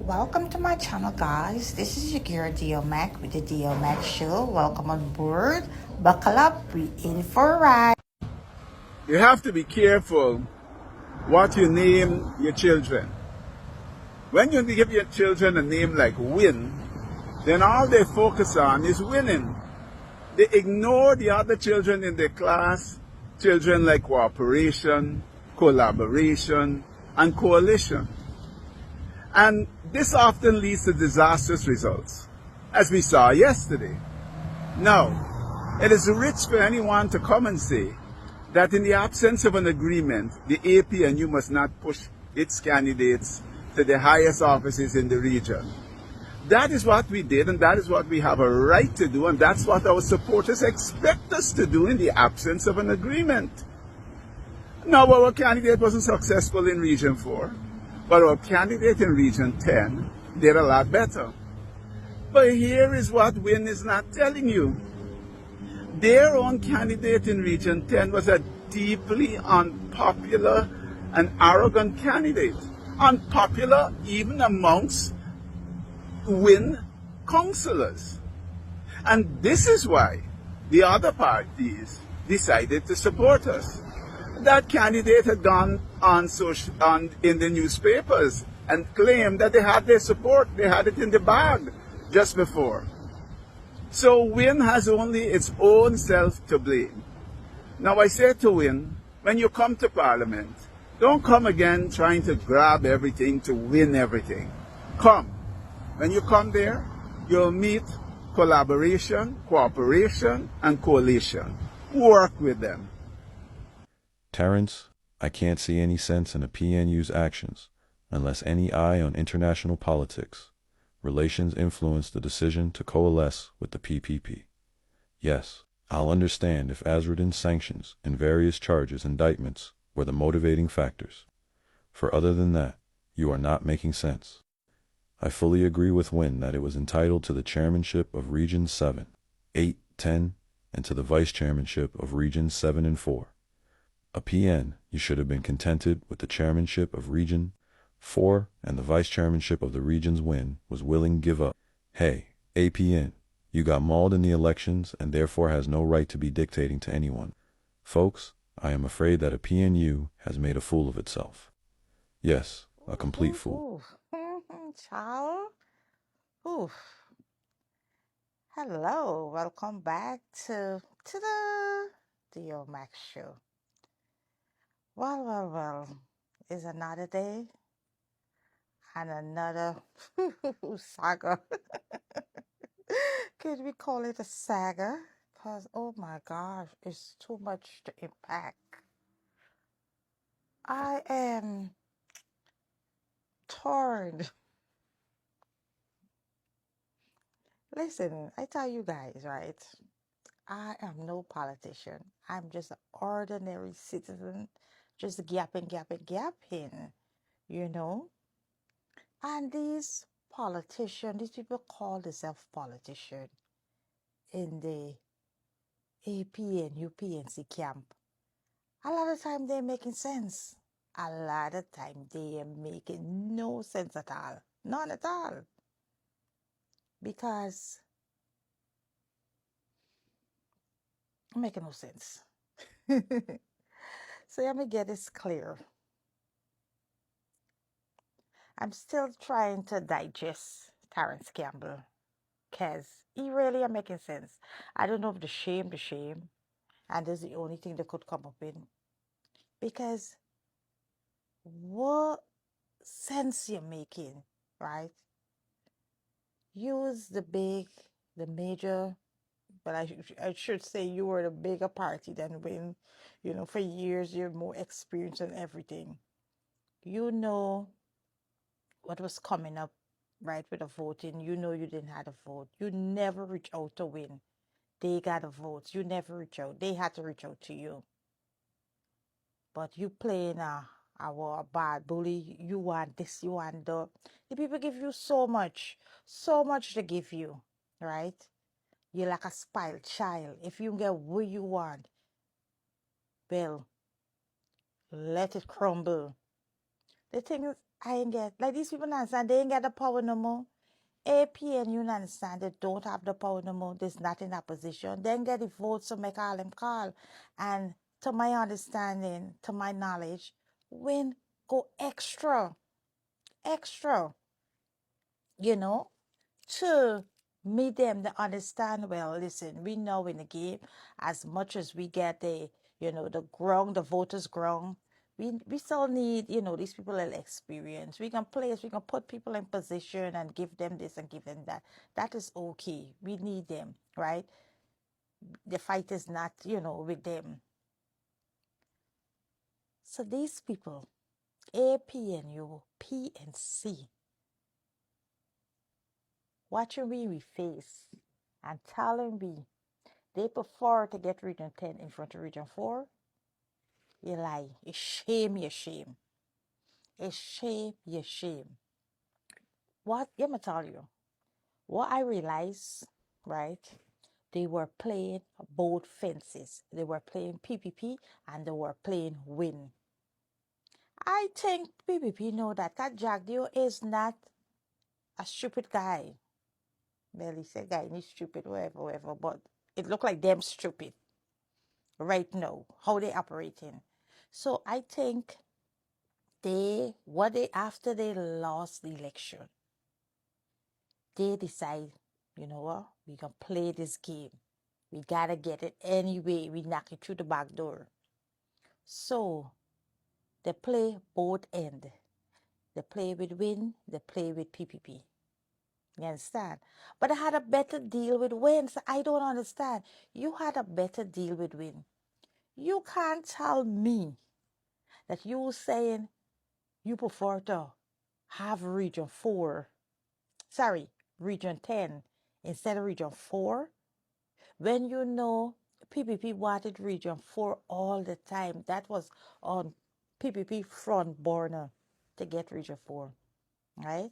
Welcome to my channel, guys. This is your girl Dio Mac with the Dio Mac Show. Welcome on board. Buckle up, we in for a ride. You have to be careful what you name your children. When you give your children a name like Win, then all they focus on is winning. They ignore the other children in their class, children like cooperation, collaboration, and coalition. And this often leads to disastrous results, as we saw yesterday. Now, it is rich for anyone to come and say that in the absence of an agreement, the APNU must not push its candidates to the highest offices in the region. That is what we did, and that is what we have a right to do, and that's what our supporters expect us to do in the absence of an agreement. Now, our candidate wasn't successful in Region 4, but our candidate in Region 10 did a lot better. But here is what Win is not telling you. Their own candidate in Region 10 was a deeply unpopular and arrogant candidate. Unpopular even amongst Win councillors. And this is why the other parties decided to support us. That candidate had gone on in the newspapers and claimed that they had their support. They had it in the bag just before. So Win has only its own self to blame. Now I say to Win, when you come to Parliament, don't come again trying to grab everything to win everything. Come. When you come there, you'll meet collaboration, cooperation, and coalition. Work with them. Terrence, I can't see any sense in a PNU's actions unless any eye on international politics. Relations influence the decision to coalesce with the PPP. Yes, I'll understand if Azruddin's sanctions and various charges indictments were the motivating factors. For other than that, you are not making sense. I fully agree with Win that it was entitled to the chairmanship of Regions 7, 8, 10, and to the vice chairmanship of Regions 7 and 4. A PN, you should have been contented with the chairmanship of Region 4 and the vice chairmanship of the region's Win was willing to give up. Hey, APN, you got mauled in the elections and therefore has no right to be dictating to anyone. Folks, I am afraid that a PNU has made a fool of itself. Yes, a complete fool. Ciao. Ooh. Hello, welcome back to the Dio Mac Show. Well, it's another day and another saga. Could we call it a saga? Because, oh my gosh, it's too much to unpack. I am torn. Listen, I tell you guys, right? I am no politician. I'm just an ordinary citizen, just gapping, you know? And these politicians, these people call themselves politician in the AP and UPNC camp. A lot of time they're making sense. A lot of time they are making no sense at all. None at all. Because making no sense. So let me get this clear. I'm still trying to digest Terrence Campbell because he really are making sense. I don't know if the shame, and that's the only thing they could come up in. Because what sense you're making, right? Use the major, but I should say you were the bigger party than when, for years you're more experienced and everything. You know what was coming up, right, with the voting. You know you didn't have a vote. You never reach out to Win. They got a vote. You never reach out. They had to reach out to you. But you playing a bad bully. You want this, you want that. The people give you so much to give you, right? You're like a spoiled child. If you get what you want, well, let it crumble. The thing is, I ain't get, like these people not understand, they ain't get the power no more. AP and you not understand, they don't have the power no more. There's not in that position. Then get the votes to make all them call. And to my understanding, to my knowledge, when go extra, extra, you know, to meet them to understand, well, listen, we know in the game, as much as we get the, the ground, the voters ground, we still need, these people a little experience. We can place, we can put people in position and give them this and give them that. That is okay. We need them, right? The fight is not, with them. So these people, APNU, PNC, watching we face and telling me they prefer to get Region 10 in front of Region 4, you lie. It's shame, you shame. It's shame, you shame. What, let me tell you, what I realized, right? They were playing both fences. They were playing PPP and they were playing win. I think PPP know that Jagdio is not a stupid guy. Well, he said guy is stupid, whatever, but it looked like them stupid right now, how they operating. So I think after they lost the election, they decide, you know what, we gonna play this game. We gotta get it anyway. We knock it through the back door. So they play both end. They play with Win, they play with PPP. You understand? But I had a better deal with Win, so I don't understand. You had a better deal with Win. You can't tell me that you were saying you prefer to have Region 4, sorry, Region 10 instead of Region 4, when you know PPP wanted Region 4 all the time. That was on PPP front burner to get Region 4, right?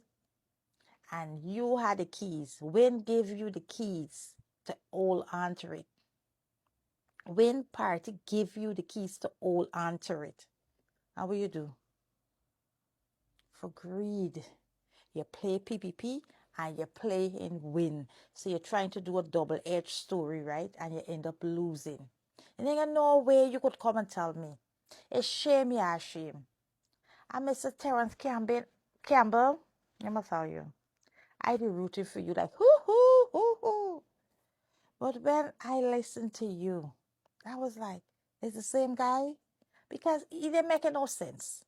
And you had the keys. When gave you the keys to hold onto it? When party give you the keys to hold onto it? How will you do? For greed. You play PPP and you play in win. So you're trying to do a double-edged story, right? And you end up losing. And then you no way you could come and tell me. It's shame, yeah, shame. And Mr. Terrence Campbell, let me tell you, I be rooting for you like, hoo, hoo, hoo, hoo. But when I listened to you, I was like, it's the same guy? Because he didn't make no sense.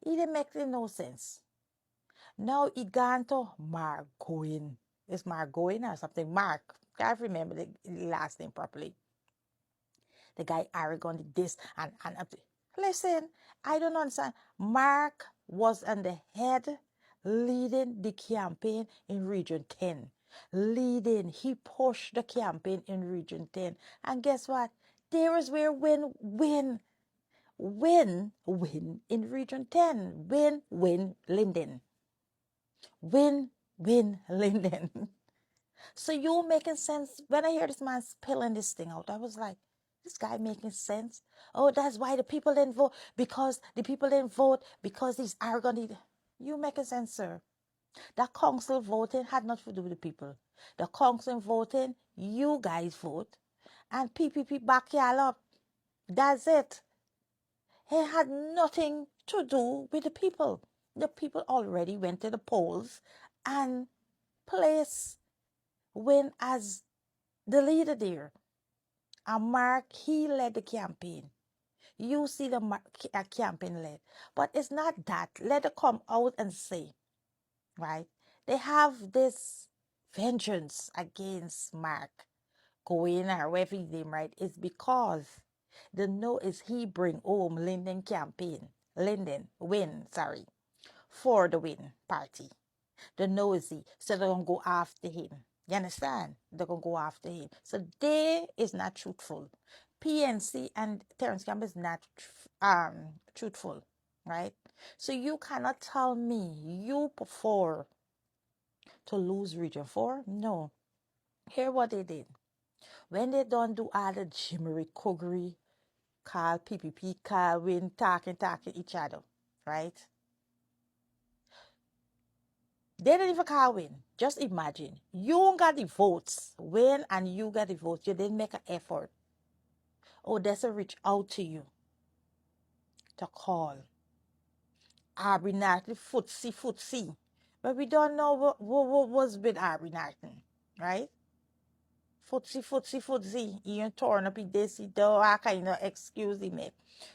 He didn't make no sense. Now he gone to Margoin. It's Margoin or something. Mark. Can't remember the last name properly. The guy arrogant this and listen, I don't understand. Mark was on the head leading the campaign in Region 10. Leading. He pushed the campaign in Region 10. And guess what? There is where win in Region 10. Win, Linden. Win, Linden. So you making sense. When I hear this man spilling this thing out, I was like, this guy making sense. Oh, that's why the people didn't vote. Because the people didn't vote because he's arrogant. You making sense, sir. That council voting had nothing to do with the people. The council voting, you guys vote. And PPP back y'all up. That's it. It had nothing to do with the people. The people already went to the polls and placed Win as the leader there. And Mark, he led the campaign. You see the campaign led. But it's not that. Let it come out and say, right? They have this vengeance against Mark going or whatever his name, right? It's because the know is he bring home Linden campaign. Linden win, sorry, for the win party. The nosy. So they're going to go after him. You understand? They're going to go after him. So they is not truthful. PNC and Terrence Campbell is not truthful, right? So you cannot tell me you prefer to lose Region 4. No. Hear what they did. When they don't do all the jimmery, coogery, call PPP, call win, talking each other, right? They didn't even call win. Just imagine. You got the votes. Win and you got the votes. You didn't make an effort. Odessa reach out to you to call. Aubrey Narton, footsie. But we don't know what was with Aubrey Narton, right? Footsie. He torn up, he this, he do, all kind of excuse he make.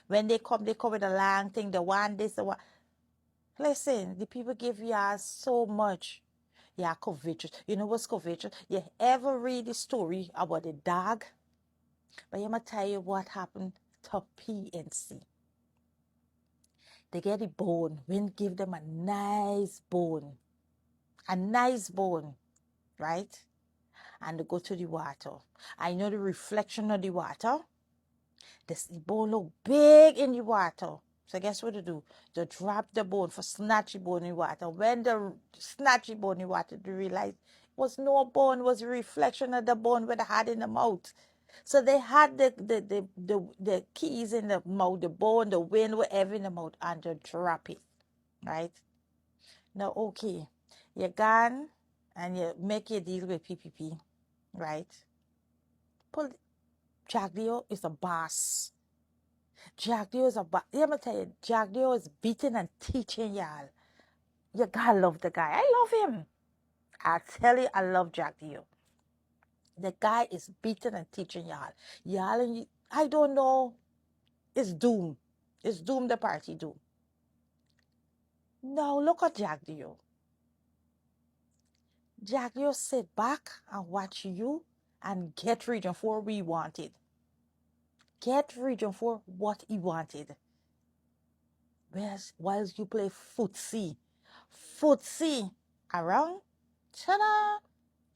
When they come with a long thing, the one this, the one. Listen, the people give y'all so much. Yeah, covetous. You know what's covetous? You ever read the story about the dog? But I'm going to tell you what happened to PNC. They get the bone. Win give them a nice bone. A nice bone, right? And they go to the water. I know the reflection of the water. This bone look big in the water. So guess what to do? They drop the bone for snatch the bone in water. When they snatch the bone in water, they realize it was no bone, it was a reflection of the bone where they had in the mouth. So they had the keys in the mouth, the bone, the wind, whatever in the mouth, and they drop it. Right? Now, okay. You gone and you make your deal with PPP, right? Pull Jack Dio is a boss. Jack Dio is a boss. Let me tell you, Jack Dio is beating and teaching y'all. You gotta love the guy. I love him. I tell you, I love Jack Dio. The guy is beating and teaching y'all. Y'all, I don't know. It's doom. It's doom the party doom. Now look at Jack Dio. Jack Dio sit back and watch you and get Region 4 we wanted. Get Region 4 what he wanted. Whereas whilst you play footsie around, ta-da,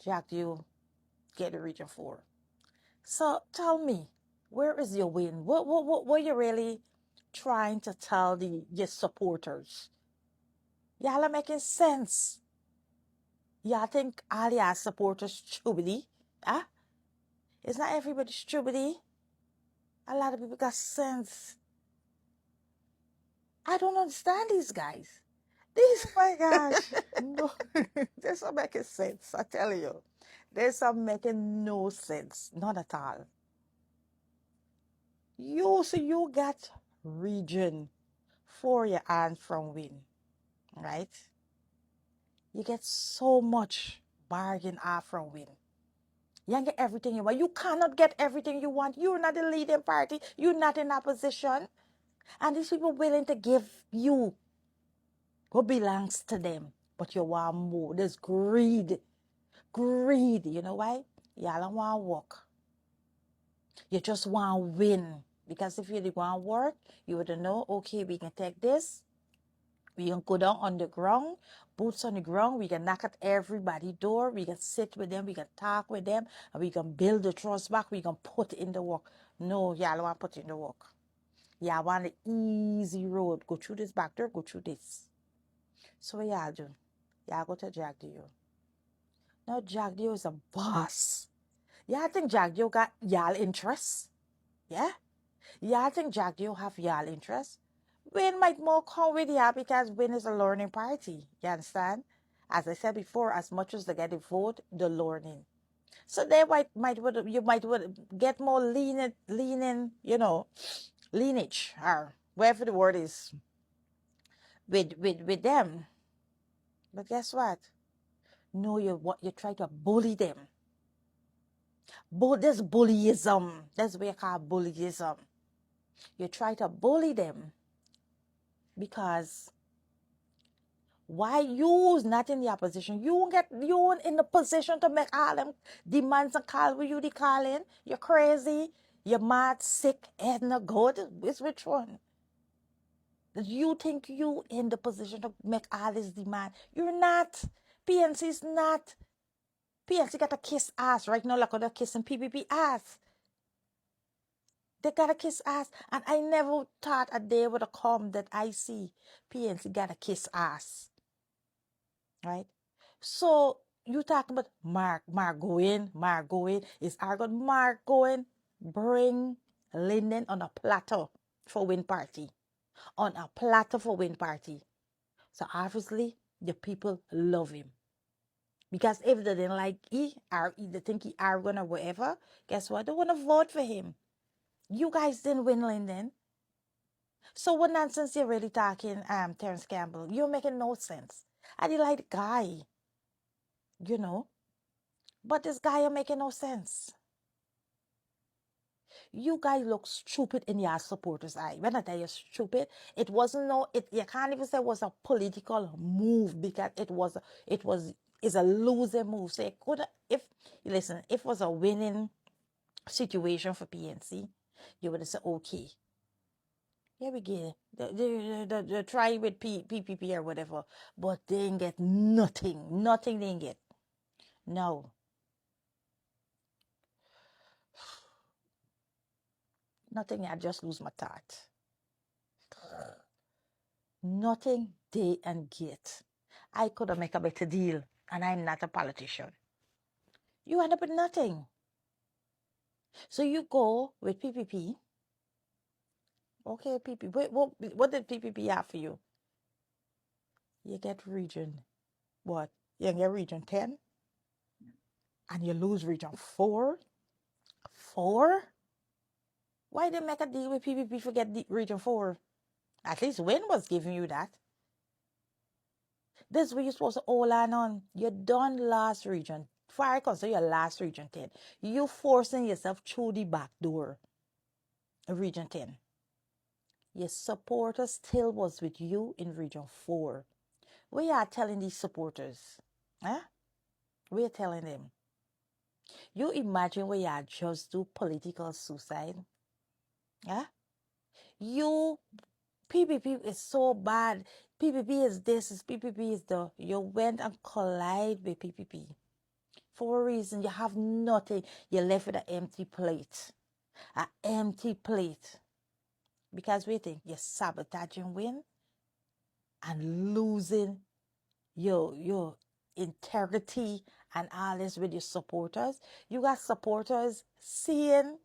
Jack, you get the Region 4. So tell me, where is your win? What you really trying to tell your supporters? Y'all are making sense. Y'all think all y'all supporters chubby? Huh? It's not everybody chubby. A lot of people got sense. I don't understand these guys. These, Oh my gosh. no, this not making sense. I tell you, this not making no sense, not at all. You got region for your hand from win, right? You get so much bargain off from win. You can get everything you want. You cannot get everything you want. You're not the leading party. You're not in opposition. And these people willing to give you what belongs to them. But you want more. There's greed. Greed. You know why? Y'all don't want to work. You just want to win. Because if you didn't want to work, you would know, okay, we can take this. We can go down on the ground, boots on the ground. We can knock at everybody's door. We can sit with them. We can talk with them. And we can build the trust back. We can put in the work. No, y'all don't want to put in the work. Y'all want the easy road. Go through this back door, go through this. So what y'all do? Y'all go to Jack Dio. Now Jack Dio is a boss. Y'all think Jack Dio got y'all interest? Yeah? Y'all think Jack Dio have y'all interest? Win might more come with y'all because Win is a learning party. You understand? As I said before, as much as they get the vote, the learning. So they you might would get more leaning, lineage or whatever the word is with them. But guess what? No, you try to bully them. There's bullyism. That's what you call bullyism. You try to bully them because why you's not in the opposition? You in the position to make all them demands and call with you the calling. You're crazy. You're mad, sick, and not good. Which one? You think you in the position to make all this demand? You're not. PNC's not. PNC got to kiss ass right now, like they're kissing PPP ass. They got to kiss ass, and I never thought a day would come that I see PNC got to kiss ass, right? So you talking about Mark going is arguing Mark going bring Linden on a platter for win party, on a platter for win party. So obviously The people love him. Because if they didn't like he or they think he arrogant or whatever, guess what? They want to vote for him. You guys didn't win Linden. So what nonsense you're really talking, Terrence Campbell? You're making no sense. I did like the guy, you know. But this guy are making no sense. You guys look stupid in your supporters' eye. When I tell you stupid, it wasn't no. It you can't even say it was a political move because it's a losing move. So it could if listen if it was a winning situation for PNC, you would have said okay. Here we go. The try with PPP or whatever, but they didn't get nothing. Nothing they didn't get. No, nothing. I just lose my thought. Nothing they and get. I could have made a better deal, and I'm not a politician. You end up with nothing. So you go with PPP. Okay, PPP. Wait, what did PPP have for you? You get region what? You get region 10, and you lose region 4. 4? Why did make a deal with PPP for get region 4? At least Win was giving you that. This is what you're supposed to hold on. You done last region. Fire consider your last region 10. You forcing yourself through the back door. Region 10. Your supporter still was with you in region 4. We are telling these supporters. Huh? We're telling them. You imagine we are just do political suicide. Huh? You PPP is so bad. PPP is this, is PPP is the. You went and collide with PPP. For a reason, you have nothing. You're left with an empty plate. An empty plate. Because we think you're sabotaging Win and losing your integrity and all this with your supporters. You got supporters seeing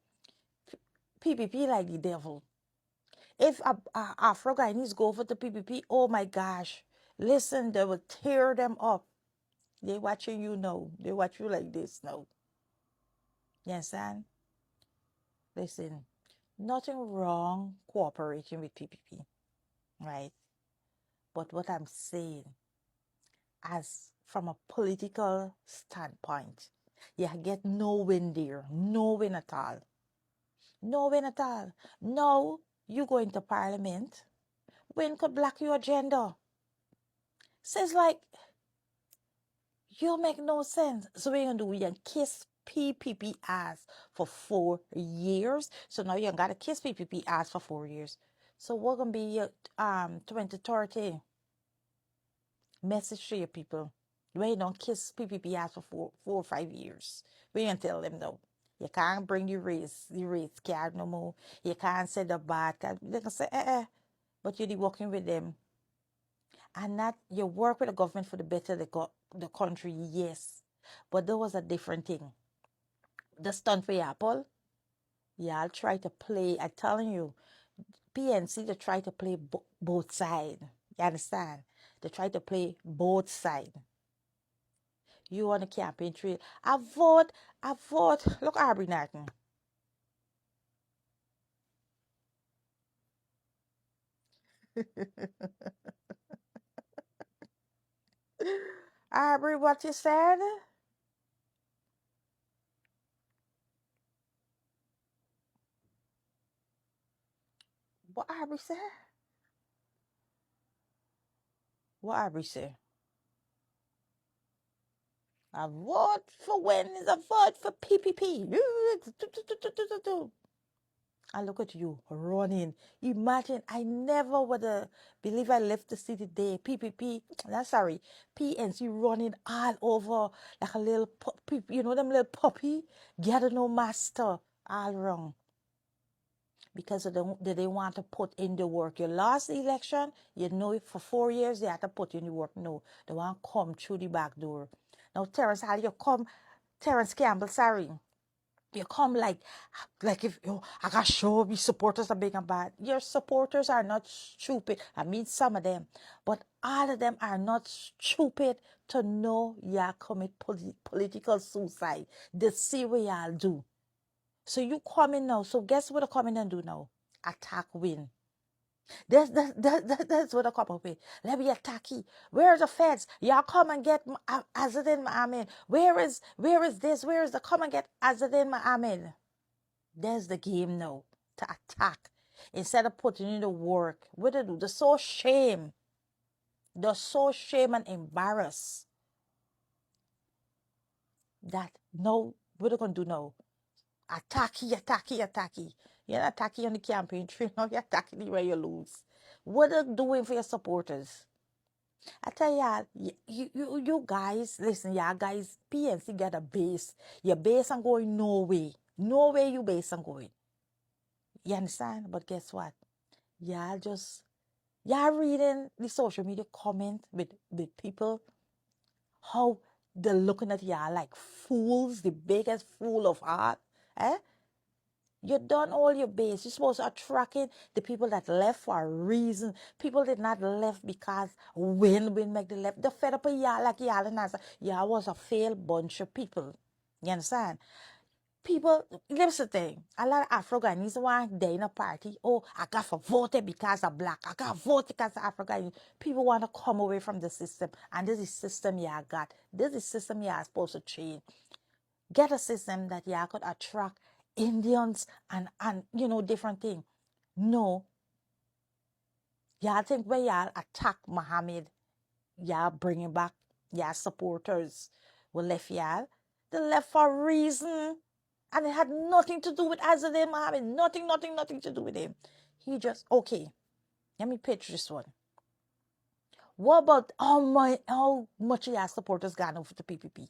PPP like the devil. If a Afro guy needs to go for the PPP, oh my gosh. Listen, they will tear them up. They watching you now. They watch you like this now. You understand? Listen, nothing wrong cooperating with PPP, right? But what I'm saying, as from a political standpoint, you get no win there, no win at all, no win at all. Now you go into parliament, Win could block your agenda. So it's like you make no sense. So what you gonna do? You kiss PPP ass for 4 years. So now you gotta kiss PPP ass for 4 years. So what gonna be your 2030 message to your people? Where you don't kiss PPP ass for 4 or 5 years. We gonna tell them no. You can't bring your race card no more. You can't say the bad card. They can say but you're working with them. And that you work with the government for the better the country, yes. But there was a different thing. The stunt for Apple, yeah, I'll try to play. I'm telling you, PNC, they try to play both sides. You understand? They try to play both sides. You on the campaign trail. I vote. Look, Aubrey Norton. Aubrey, what you said? What Aubrey said? What Aubrey said? A vote for Win is a vote for PPP. I look at you running. Imagine I never would believe I left the city today. PPP, sorry, PNC running all over like a little puppy, them little puppy, gather no master, all wrong. Because they didn't want to put in the work. Your last election, for 4 years, they had to put in the work. No, they want to come through the back door. Now, Terrence, how do you come? Terrence Campbell, sorry. You come like if oh, I got show me supporters are big and bad. Your supporters are not stupid. I mean some of them, but all of them are not stupid to know y'all commit political suicide. They see what y'all do. So you come in now. So guess what I come in and do now? Attack win. That's what I come up with. Let me attack you. Where are the feds? Y'all come and get Azadin Ma'amin. Where is this? Where is the come and get Azadin Ma'amin? There's the game now to attack. Instead of putting in the work. What they do? They're so shame. They're so shame and embarrassed that no, what are they gonna do now? Attacky. You're not attacking on the campaign trail, now you're attacking where you lose. What are they doing for your supporters? I tell y'all, you guys, listen, y'all guys, PNC got a base. Your base and going no way. No way you base and going. You understand? But guess what? Y'all reading the social media comment with people, how they're looking at y'all like fools, the biggest fool of all. Eh? You done all your base. You're supposed to attract in the people that left for a reason. People did not left because when make the left. They fed up with y'all like y'all and us. Y'all was a failed bunch of people. You understand? People, here's the thing. A lot of Afro-Ghanaians want they in a party. Oh, I got for voted because I'm black. I got voted because of Afro-Ghanaians. People want to come away from the system. And this is the system y'all got. This is the system y'all supposed to change. Get a system that y'all could attract Indians and different thing. No, y'all think when y'all attack Muhammad, y'all bringing back y'all supporters will left y'all. They left for a reason. And it had nothing to do with Azadeh Mohammed. Nothing to do with him. He just, okay, let me pitch this one. What about how much y'all supporters gone over to PPP?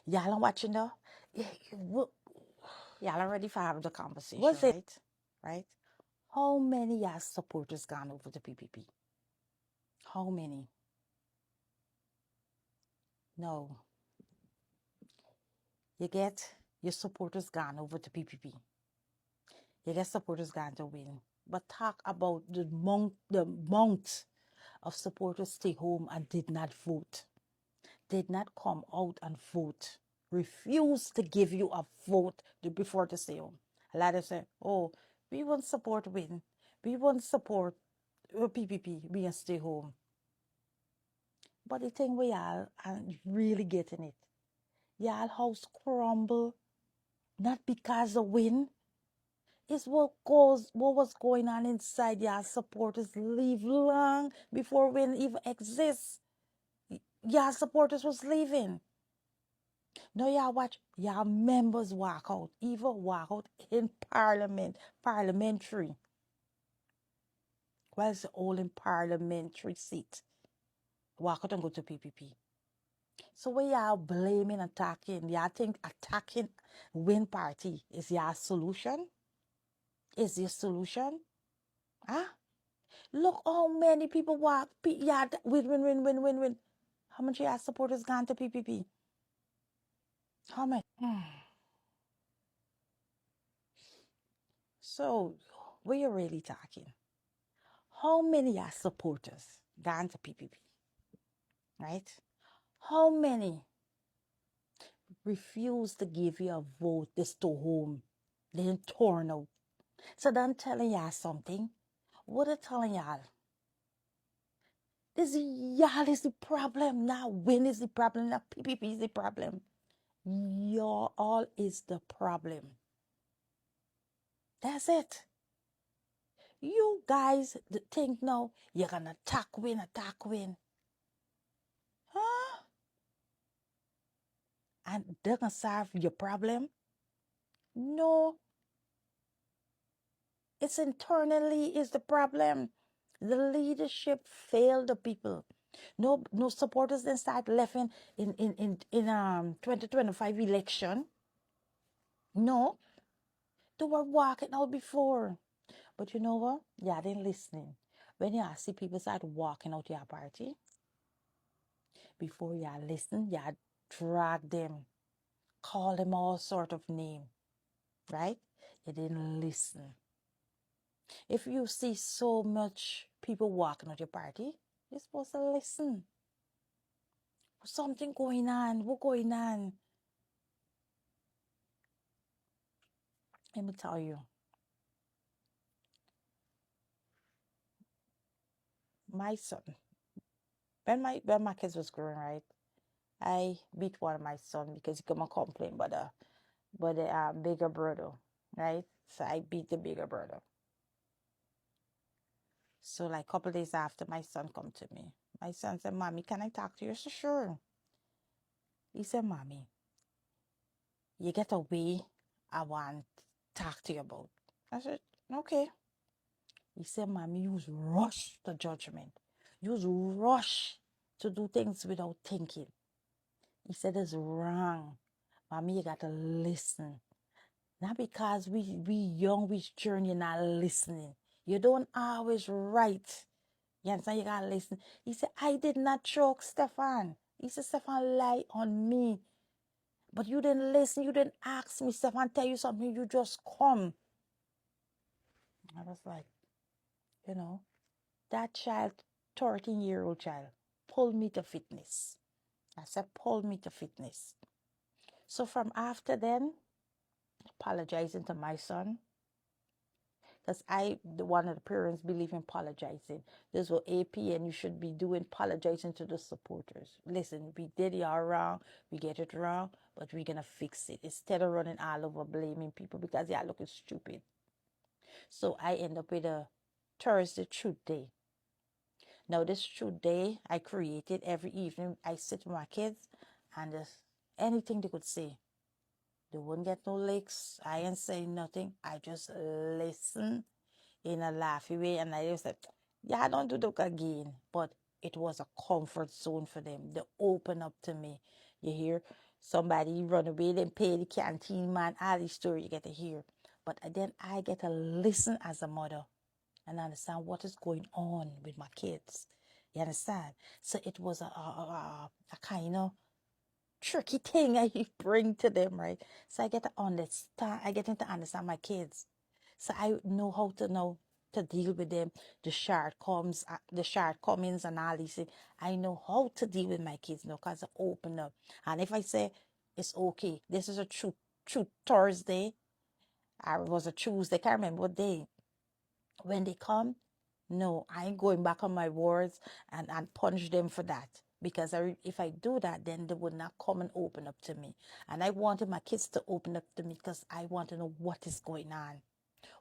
Y'all are watching now? Y'all are ready for having the conversation, what's right? It? Right? How many y'all supporters gone over to PPP? How many? No. You get your supporters gone over to PPP. You get supporters gone to win. But talk about the amount of supporters stay home and did not vote. Did not come out and vote. Refused to give you a vote before to stay home. A lot of say, oh, we won't support win. We won't support PPP. We can stay home. But the thing we all are really getting it. Y'all house crumble. Not because of win. It's what was going on inside y'all supporters leave long before win even exists. Y'all supporters was leaving. Now y'all watch y'all members walk out, even walk out in parliamentary. Whilst all in parliamentary seat. Walk out and go to PPP. So when y'all blaming, attacking, y'all think attacking win party is your solution? Is your solution? Huh? Look how many people walk. Yeah, win. How much y'all supporters gone to PPP? How many? So, what you really talking? How many are supporters gone to PPP? Right? How many refuse to give you a vote this to home? Then torn out. So I'm telling y'all something. What I'm telling y'all? This y'all is the problem. Now win is the problem. Now PPP is the problem. Y'all all is the problem. That's it. You guys think now you're gonna attack win. Huh? And they're gonna solve your problem? No. It's internally is the problem. The leadership failed the people. No supporters then start left in 2025 election. No. They were walking out before. But you know what? Yeah, they listening. When you see people start walking out your party, before you listen, you drag them. call them all sort of name, right? You didn't listen. If you see so much people walking at your party, you're supposed to listen. Something going on. What's going on? Let me tell you, my son, when my kids was growing, right, I beat one of my son because he come and complain but the bigger brother, right? So I beat the bigger brother. So like a couple days after, my son come to me. My son said, "Mommy, can I talk to you?" I said, "Sure." He said, "Mommy, you get a way I want to talk to you about." I said, "Okay." He said, "Mommy, you rush to judgment. You rush to do things without thinking." He said, "It's wrong. Mommy, you got to listen. Not because we young, we journey, you're not listening. You don't always right. You understand? You gotta listen." He said, "I did not choke Stefan." He said, "Stefan lie on me. But you didn't listen. You didn't ask me. Stefan tell you something. You just come." I was like, you know, that child, 13-year-old child, pulled me to fitness. I said, pull me to fitness. So from after then, apologizing to my son, because one of the parents believe in apologizing. This was AP, and you should be doing apologizing to the supporters. Listen, we did y'all wrong, we get it wrong, but we're gonna fix it instead of running all over blaming people because y'all looking stupid. So I end up with a Thursday truth day. Now this truth day I created every evening. I sit with my kids, and just anything they could say. They wouldn't get no licks. I ain't saying nothing. I just listen in a laughy way, and I just said, "Yeah, I don't do that again." But it was a comfort zone for them. They open up to me. You hear somebody run away, then pay the canteen man, all the story you get to hear. But then I get to listen as a mother and understand what is going on with my kids. You understand? So it was a kind of tricky thing I bring to them, right? So I get to understand, I get to understand my kids. So I know how to know to deal with them, the shortcomings and all these things. I know how to deal with my kids now because I open up. And if I say it's okay, this is a true Thursday, or it was a Tuesday, I can't remember what day. When they come, no, I ain't going back on my words and punish them for that. Because if I do that, then they would not come and open up to me. And I wanted my kids to open up to me because I want to know what is going on,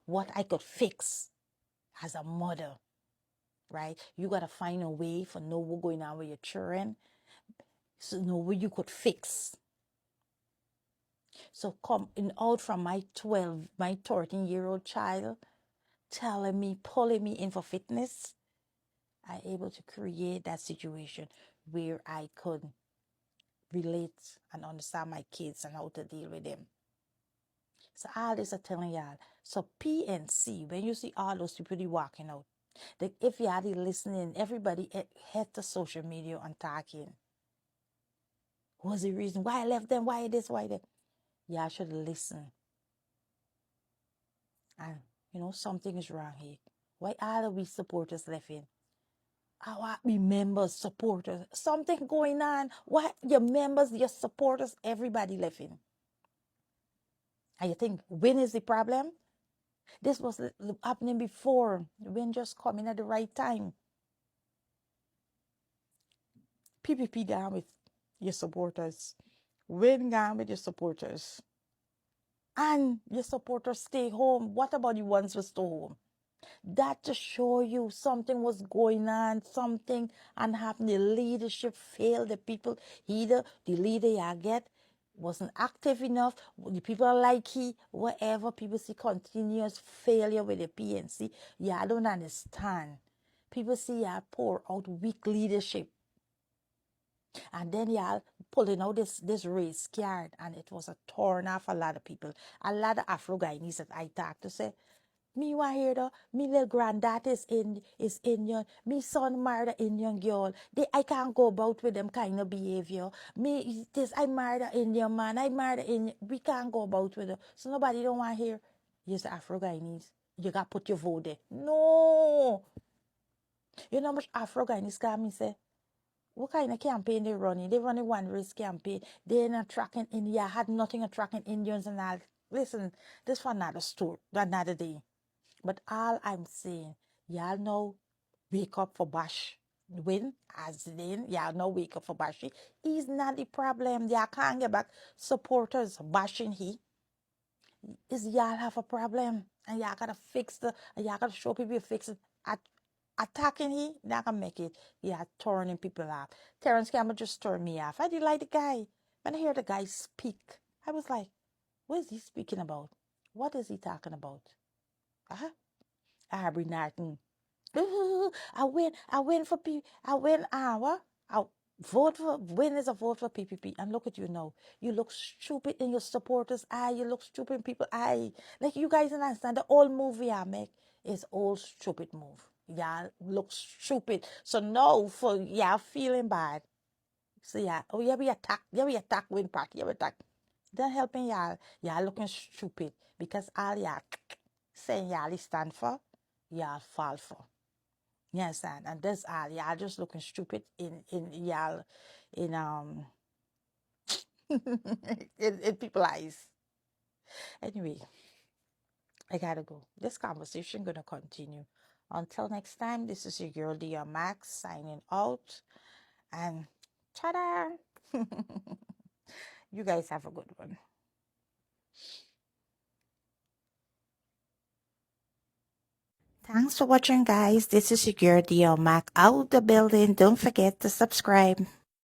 what I could fix as a mother, right? You got to find a way for know what's going on with your children, so know what you could fix. So come in out from my 13-year-old child telling me, pulling me in for fitness, I able to create that situation where I could relate and understand my kids and how to deal with them. So all this I telling y'all. So PNC, when you see all those people walking out, if y'all listening, everybody head to social media and talking. What's the reason why I left them? Why this? Why that? Y'all should listen. And something is wrong here. Why all of we supporters left in? Our members, supporters, something going on. What your members, your supporters, everybody left in. And you think when is the problem? This was happening before. When just coming at the right time. PPP down with your supporters. Win down with your supporters. And your supporters stay home. What about the ones who stay home? That to show you something was going on, something and happened. The leadership failed. The people, either the leader you get wasn't active enough, the people like he, whatever, people see continuous failure with the PNC. Yeah, I don't understand. People see y'all pour out weak leadership. And then y'all pulling out this race card, and it was a turn off a lot of people. A lot of Afro Guyanese that I talked to say, Me want hear the me little granddad is Indian. Me son married an Indian girl. I can't go about with them kind of behavior. Me this I married an Indian man. I married an Indian. We can't go about with them. So nobody don't want to hear. You're Afro Guyanese. You got to put your vote there. No. You know how much Afro Guyanese can me say? What kind of campaign they running? They running one race campaign. They're not tracking India. Had nothing attracting Indians and all. Listen, this for another story, another day. But all I'm saying, y'all know, wake up for Bash. Win, as in, y'all know, wake up for Bashi. He's not the problem. Y'all can't get back supporters bashing he. Is y'all have a problem. And y'all gotta fix and y'all gotta show people you fix it. Attacking he, not gonna make it. Yeah, turning people off. Terrence Campbell just turned me off. I didn't like the guy. When I hear the guy speak, I was like, what is he speaking about? What is he talking about? Huh? Aubrey Norton. Ooh, I win for P. I win. What? I vote for win is a vote for PPP. And look at you now. You look stupid in your supporters' eye. You look stupid in people's eye. Like you guys understand the old movie I make is all stupid move. Y'all look stupid. So now for y'all feeling bad. So yeah, oh yeah, we attack. Yeah, we attack win party. Yeah, we attack. Don't helping y'all. Y'all looking stupid because all y'all saying y'all stand for, y'all fall for. You understand? And that's all. Y'all just looking stupid in y'all in people's eyes. Anyway, I gotta go. This conversation gonna continue. Until next time, this is your girl Dia Max signing out and ta-da! You guys have a good one. Thanks for watching, guys. This is your girl Dia Mac out the building. Don't forget to subscribe.